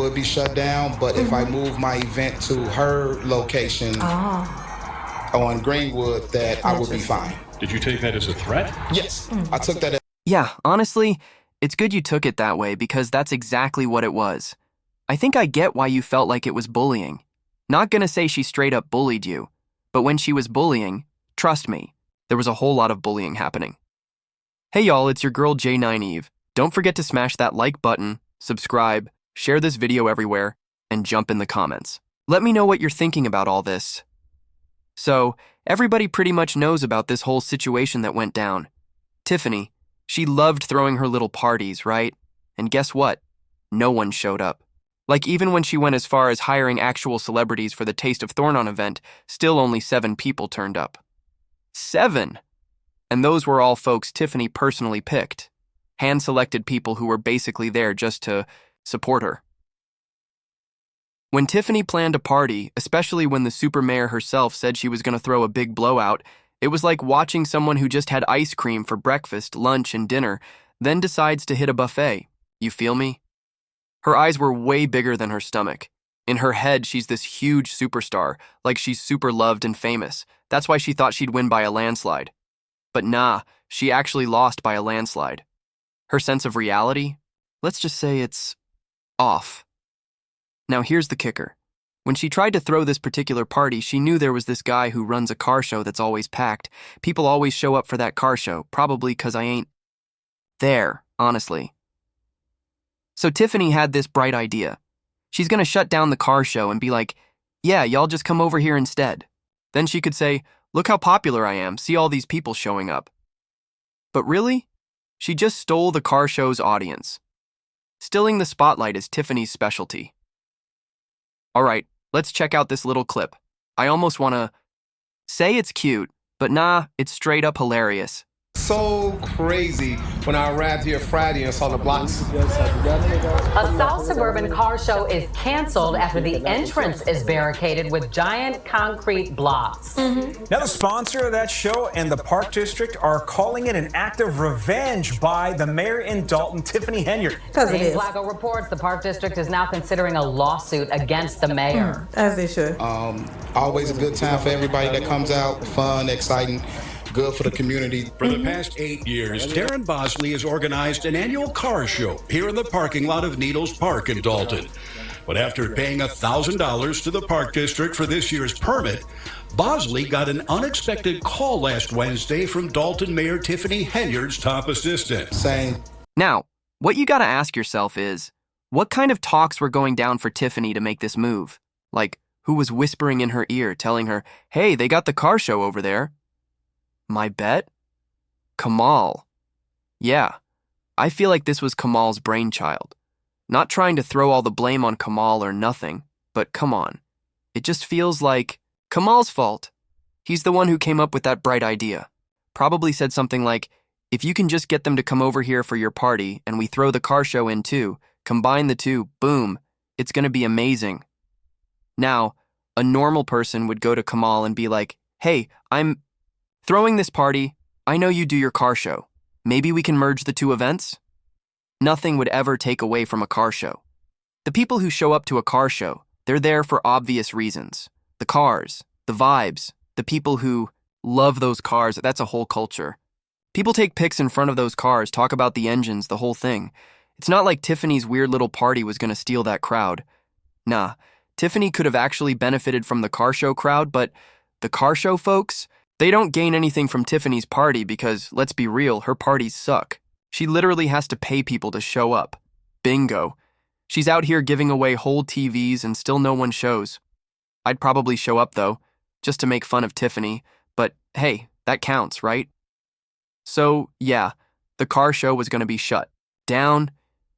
would be shut down, but if I move my event to her location on Greenwood, that I would be fine. Did you take that as a threat? Yes, I took that as Yeah, honestly, it's good you took it that way because that's exactly what it was. I think I get why you felt like it was bullying. Not gonna say she straight up bullied you, but when she was bullying, trust me, there was a whole lot of bullying happening. Hey y'all, it's your girl J9 Eve. Don't forget to smash that like button, subscribe, share this video everywhere, and jump in the comments. Let me know what you're thinking about all this. So, everybody pretty much knows about this whole situation that went down. Tiffany, she loved throwing her little parties, right? And guess what? No one showed up. Like even when she went as far as hiring actual celebrities for the Taste of Thorn On event, still only 7 people turned up. 7! And those were all folks Tiffany personally picked. Hand-selected people who were basically there just to support her. When Tiffany planned a party, especially when the super mayor herself said she was going to throw a big blowout, it was like watching someone who just had ice cream for breakfast, lunch, and dinner, then decides to hit a buffet. You feel me? Her eyes were way bigger than her stomach. In her head, she's this huge superstar, like she's super loved and famous. That's why she thought she'd win by a landslide. But nah, she actually lost by a landslide. Her sense of reality? Let's just say it's off. Now here's the kicker. When she tried to throw this particular party, she knew there was this guy who runs a car show that's always packed. People always show up for that car show, probably because I ain't there, honestly. So Tiffany had this bright idea. She's gonna shut down the car show and be like, yeah, y'all just come over here instead. Then she could say, look how popular I am, see all these people showing up. But really? She just stole the car show's audience. Stealing the spotlight is Tiffany's specialty. Alright, let's check out this little clip. I almost wanna say it's cute, but nah, it's straight up hilarious. So crazy when I arrived here Friday and saw the blocks. A South Suburban car show is canceled after the entrance is barricaded with giant concrete blocks. Now the sponsor of that show and the Park District are calling it an act of revenge by the mayor in Dalton, Tiffany Henyard. Dave Flacco reports the Park District is now considering a lawsuit against the mayor. As they should. always a good time for everybody that comes out, fun, exciting. Good for the community. For the past 8 years, Darren Bosley has organized an annual car show here in the parking lot of Needles Park in Dalton. But after paying $1,000 to the Park District for this year's permit, Bosley got an unexpected call last Wednesday from Dalton Mayor Tiffany Henyard's top assistant. Saying, Now, what you gotta ask yourself is, what kind of talks were going down for Tiffany to make this move? Like, who was whispering in her ear, telling her, hey, they got the car show over there? My bet? Kamal. Yeah, I feel like this was Kamal's brainchild. Not trying to throw all the blame on Kamal or nothing, but come on. It just feels like Kamal's fault. He's the one who came up with that bright idea. Probably said something like, if you can just get them to come over here for your party and we throw the car show in too, combine the two, boom, it's gonna be amazing. Now, a normal person would go to Kamal and be like, hey, I'm throwing this party, I know you do your car show. Maybe we can merge the two events? Nothing would ever take away from a car show. The people who show up to a car show, they're there for obvious reasons. The cars, the vibes, the people who love those cars, that's a whole culture. People take pics in front of those cars, talk about the engines, the whole thing. It's not like Tiffany's weird little party was gonna steal that crowd. Nah, Tiffany could have actually benefited from the car show crowd, but the car show folks, they don't gain anything from Tiffany's party because, let's be real, her parties suck. She literally has to pay people to show up. Bingo. She's out here giving away whole TVs and still no one shows. I'd probably show up though, just to make fun of Tiffany, but hey, that counts, right? So, yeah, the car show was gonna be shut down,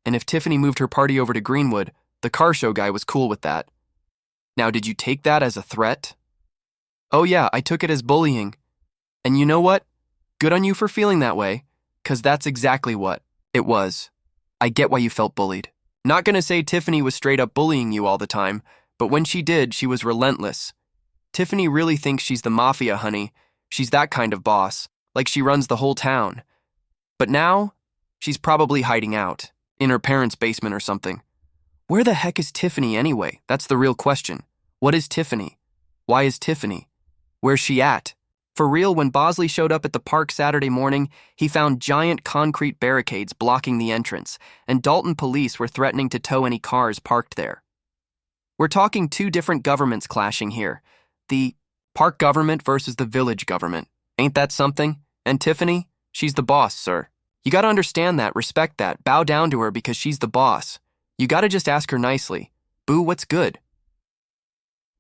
and if Tiffany moved her party over to Greenwood, the car show guy was cool with that. Now, did you take that as a threat? Oh yeah, I took it as bullying. And you know what? Good on you for feeling that way, 'cause that's exactly what it was. I get why you felt bullied. Not gonna say Tiffany was straight up bullying you all the time, but when she did, she was relentless. Tiffany really thinks she's the mafia, honey. She's that kind of boss, like she runs the whole town. But now, she's probably hiding out, in her parents' basement or something. Where the heck is Tiffany anyway? That's the real question. What is Tiffany? Why is Tiffany? Where's she at? For real, when Bosley showed up at the park Saturday morning, he found giant concrete barricades blocking the entrance, and Dalton police were threatening to tow any cars parked there. We're talking two different governments clashing here. The park government versus the village government. Ain't that something? And Tiffany? She's the boss, sir. You gotta understand that, respect that, bow down to her because she's the boss. You gotta just ask her nicely. Boo, what's good?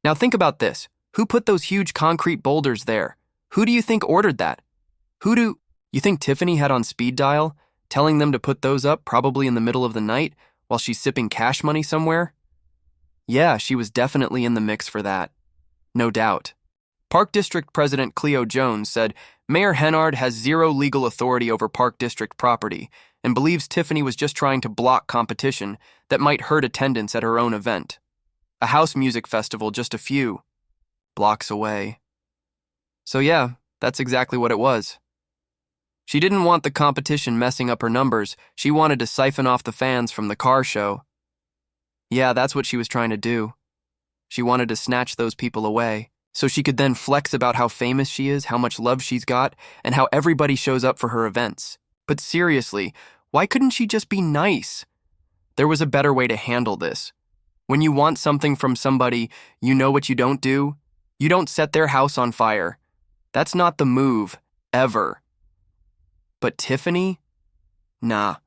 Now think about this. Who put those huge concrete boulders there? Who do you think ordered that? You think Tiffany had on speed dial, telling them to put those up probably in the middle of the night while she's sipping cash money somewhere? Yeah, she was definitely in the mix for that. No doubt. Park District President Cleo Jones said Mayor Henyard has zero legal authority over Park District property and believes Tiffany was just trying to block competition that might hurt attendance at her own event. A house music festival just a few blocks away. So yeah, that's exactly what it was. She didn't want the competition messing up her numbers. She wanted to siphon off the fans from the car show. Yeah, that's what she was trying to do. She wanted to snatch those people away, so she could then flex about how famous she is, how much love she's got, and how everybody shows up for her events. But seriously, why couldn't she just be nice? There was a better way to handle this. When you want something from somebody, you know what you don't do? You don't set their house on fire. That's not the move, ever. But Tiffany? Nah,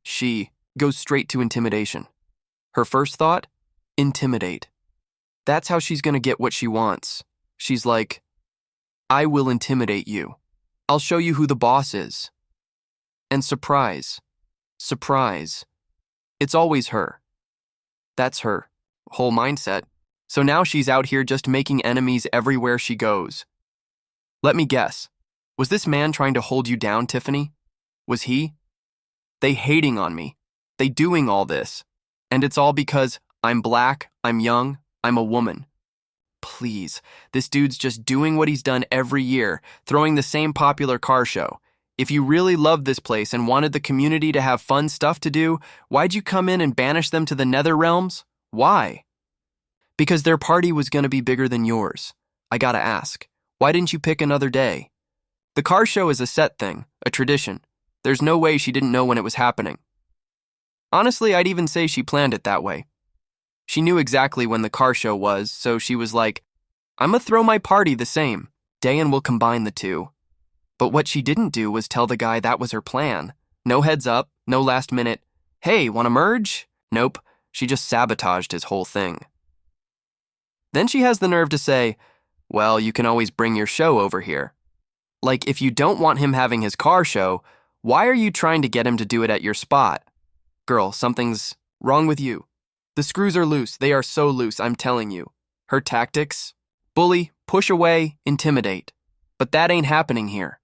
she goes straight to intimidation. Her first thought? Intimidate. That's how she's gonna get what she wants. She's like, I will intimidate you. I'll show you who the boss is. And surprise. Surprise. It's always her. That's her whole mindset. So now she's out here just making enemies everywhere she goes. Let me guess. Was this man trying to hold you down, Tiffany? Was he? They hating on me. They doing all this. And it's all because I'm black, I'm young, I'm a woman. Please, this dude's just doing what he's done every year, throwing the same popular car show. If you really loved this place and wanted the community to have fun stuff to do, why'd you come in and banish them to the nether realms? Why? Because their party was going to be bigger than yours. I gotta ask, why didn't you pick another day? The car show is a set thing, a tradition. There's no way she didn't know when it was happening. Honestly, I'd even say she planned it that way. She knew exactly when the car show was, so she was like, I'ma throw my party the same day and we'll combine the two. But what she didn't do was tell the guy that was her plan. No heads up, no last minute, hey, wanna merge? Nope, she just sabotaged his whole thing. Then she has the nerve to say, well, you can always bring your show over here. Like, if you don't want him having his car show, why are you trying to get him to do it at your spot? Girl, something's wrong with you. The screws are loose. They are so loose, I'm telling you. Her tactics? Bully, push away, intimidate. But that ain't happening here.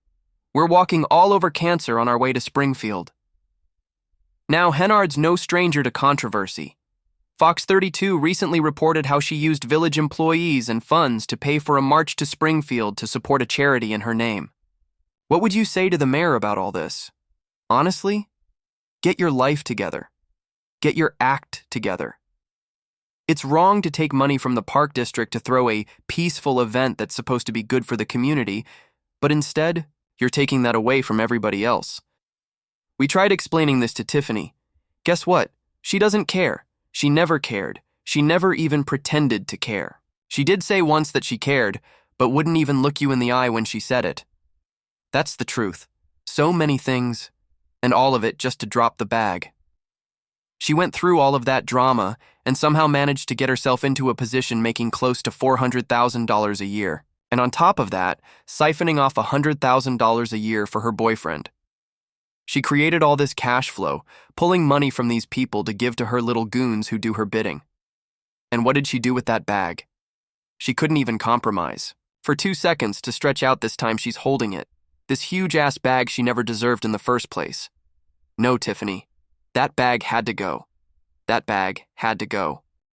We're walking all over Cancer on our way to Springfield. Now, Henyard's no stranger to controversy. Fox 32 recently reported how she used village employees and funds to pay for a march to Springfield to support a charity in her name. What would you say to the mayor about all this? Honestly? Get your life together. Get your act together. It's wrong to take money from the park district to throw a peaceful event that's supposed to be good for the community, but instead, you're taking that away from everybody else. We tried explaining this to Tiffany. Guess what? She doesn't care. She never cared. She never even pretended to care. She did say once that she cared, but wouldn't even look you in the eye when she said it. That's the truth. So many things, and all of it just to drop the bag. She went through all of that drama and somehow managed to get herself into a position making close to $400,000 a year. And on top of that, siphoning off $100,000 a year for her boyfriend. She created all this cash flow, pulling money from these people to give to her little goons who do her bidding. And what did she do with that bag? She couldn't even compromise. For 2 seconds to stretch out this time she's holding it. This huge-ass bag she never deserved in the first place. No, Tiffany. That bag had to go. That bag had to go.